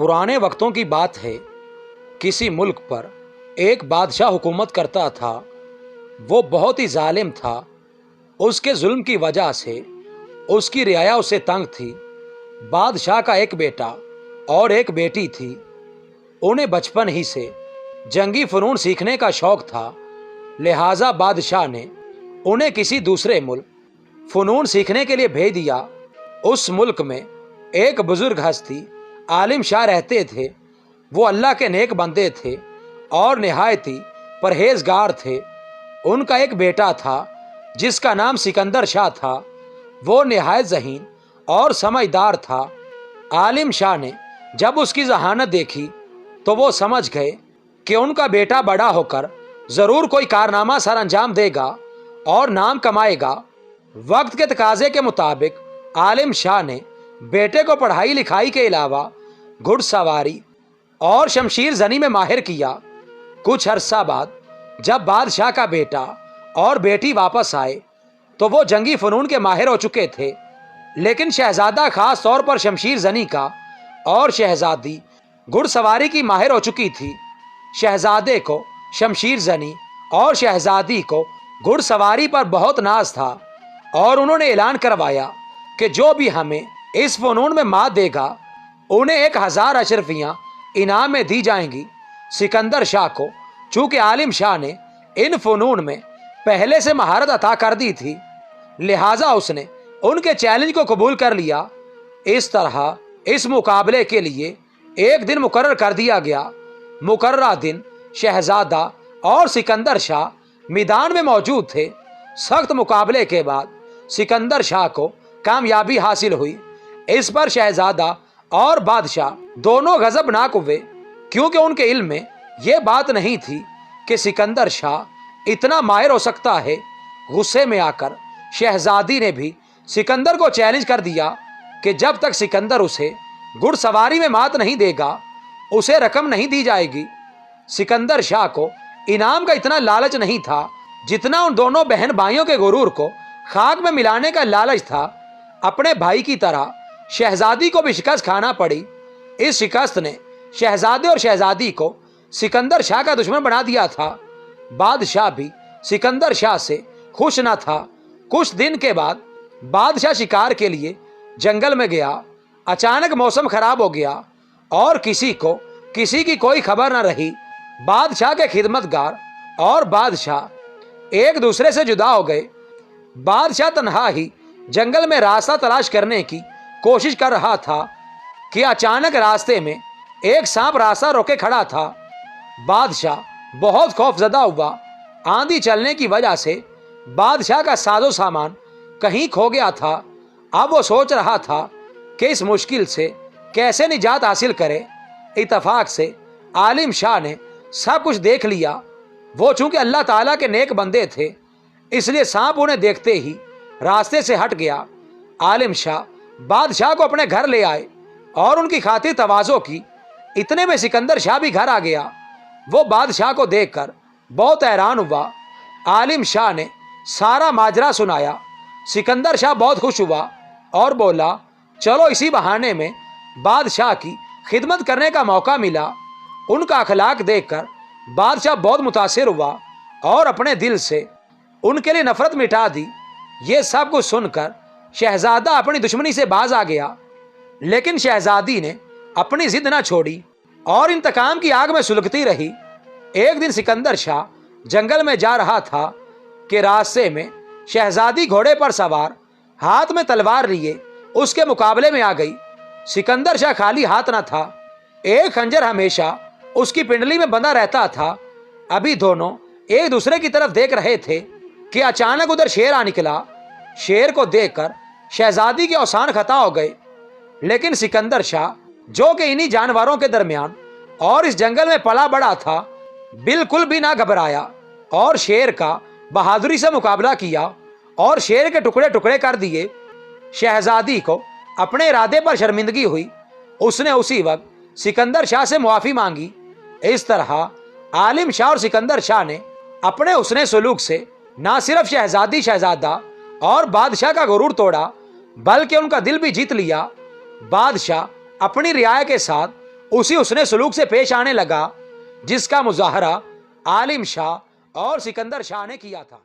पुराने वक्तों की बात है। किसी मुल्क पर एक बादशाह हुकूमत करता था। वो बहुत ही जालिम था। उसके जुल्म की वजह से उसकी रियाया उससे तंग थी। बादशाह का एक बेटा और एक बेटी थी। उन्हें बचपन ही से जंगी फ़नून सीखने का शौक़ था। लिहाजा बादशाह ने उन्हें किसी दूसरे मुल्क फ़नून सीखने के लिए भेज दिया। उस मुल्क में एक बुज़ुर्ग हस्ती आलिम शाह रहते थे। वो अल्लाह के नेक बंदे थे और नहायत ही परहेजगार थे। उनका एक बेटा था जिसका नाम सिकंदर शाह था। वो नहायत ज़हीन और समझदार था। आलिम शाह ने जब उसकी जहानत देखी तो वो समझ गए कि उनका बेटा बड़ा होकर ज़रूर कोई कारनामा सर अंजाम देगा और नाम कमाएगा। वक्त के तकाजे के मुताबिक आलिम शाह ने बेटे को पढ़ाई लिखाई के अलावा घुड़सवारी और शमशीर जनी में माहिर किया। कुछ अरसा बाद जब बादशाह का बेटा और बेटी वापस आए तो वो जंगी फ़नून के माहिर हो चुके थे, लेकिन शहजादा खास तौर पर शमशीर जनी का और शहजादी घुड़सवारी की माहिर हो चुकी थी। शहजादे को शमशीर जनी और शहजादी को घुड़सवारी पर बहुत नाज था और उन्होंने ऐलान करवाया कि जो भी हमें इस फ़नून में मात देगा उन्हें 1000 अशरफियाँ इनाम में दी जाएंगी। सिकंदर शाह को चूँकि आलिम शाह ने इन फ़नून में पहले से महारत अता कर दी थी, लिहाजा उसने उनके चैलेंज को कबूल कर लिया। इस तरह इस मुकाबले के लिए एक दिन मुकर्रर कर दिया गया। मुकर्ररा दिन शहजादा और सिकंदर शाह मैदान में मौजूद थे। सख्त मुकाबले के बाद सिकंदर शाह को कामयाबी हासिल हुई। इस पर शहजादा और बादशाह दोनों गजबनाक हुए, क्योंकि उनके इल्म में यह बात नहीं थी कि सिकंदर शाह इतना माहिर हो सकता है। गुस्से में आकर शहजादी ने भी सिकंदर को चैलेंज कर दिया कि जब तक सिकंदर उसे घुड़सवारी में मात नहीं देगा उसे रकम नहीं दी जाएगी। सिकंदर शाह को इनाम का इतना लालच नहीं था जितना उन दोनों बहन भाइयों के गुरूर को खाक में मिलाने का लालच था। अपने भाई की तरह शहजादी को भी शिकस्त खाना पड़ी। इस शिकस्त ने शहजादे और शहजादी को सिकंदर शाह का दुश्मन बना दिया था। बादशाह भी सिकंदर शाह से खुश न था। कुछ दिन के बाद बादशाह शिकार के लिए जंगल में गया। अचानक मौसम खराब हो गया और किसी की कोई खबर न रही। बादशाह के खिदमतगार और बादशाह एक दूसरे से जुदा हो गए। बादशाह तन्हा ही जंगल में रास्ता तलाश करने की कोशिश कर रहा था कि अचानक रास्ते में एक सांप रास्ता रोके खड़ा था। बादशाह बहुत खौफजदा हुआ। आंधी चलने की वजह से बादशाह का साजो सामान कहीं खो गया था। अब वो सोच रहा था कि इस मुश्किल से कैसे निजात हासिल करे। इत्तफाक से आलिम शाह ने सब कुछ देख लिया। वो चूंकि अल्लाह ताला के नेक बंदे थे, इसलिए सांप उन्हें देखते ही रास्ते से हट गया। आलिम शाह बादशाह को अपने घर ले आए और उनकी खातिर तवाज़ो की। इतने में सिकंदर शाह भी घर आ गया। वो बादशाह को देखकर बहुत हैरान हुआ। आलिम शाह ने सारा माजरा सुनाया। सिकंदर शाह बहुत खुश हुआ और बोला, चलो इसी बहाने में बादशाह की खिदमत करने का मौका मिला। उनका अखलाक देखकर बादशाह बहुत मुतासिर हुआ और अपने दिल से उनके लिए नफरत मिटा दी। ये सब कुछ सुनकर शहजादा अपनी दुश्मनी से बाज आ गया, लेकिन शहजादी ने अपनी जिद न छोड़ी और इंतकाम की आग में सुलगती रही। एक दिन सिकंदर शाह जंगल में जा रहा था कि रास्ते में शहजादी घोड़े पर सवार हाथ में तलवार लिए उसके मुकाबले में आ गई। सिकंदर शाह खाली हाथ न था। एक खंजर हमेशा उसकी पिंडली में बंधा रहता था। अभी दोनों एक दूसरे की तरफ देख रहे थे कि अचानक उधर शेर आ निकला। शेर को देखकर शहजादी के औसान खता हो गए, लेकिन सिकंदर शाह जो कि इन्हीं जानवरों के दरमियान और इस जंगल में पला बड़ा था, बिल्कुल भी ना घबराया और शेर का बहादुरी से मुकाबला किया और शेर के टुकड़े टुकड़े कर दिए। शहजादी को अपने इरादे पर शर्मिंदगी हुई। उसने उसी वक्त सिकंदर शाह से मुआफ़ी मांगी। इस तरह आलिम शाह और सिकंदर शाह ने अपने हुस्ने सलूक से ना सिर्फ शहजादा और बादशाह का गुरूर तोड़ा, बल्कि उनका दिल भी जीत लिया। बादशाह अपनी रियाया के साथ उसी उसने सलूक से पेश आने लगा जिसका मुजाहरा आलिम शाह और सिकंदर शाह ने किया था।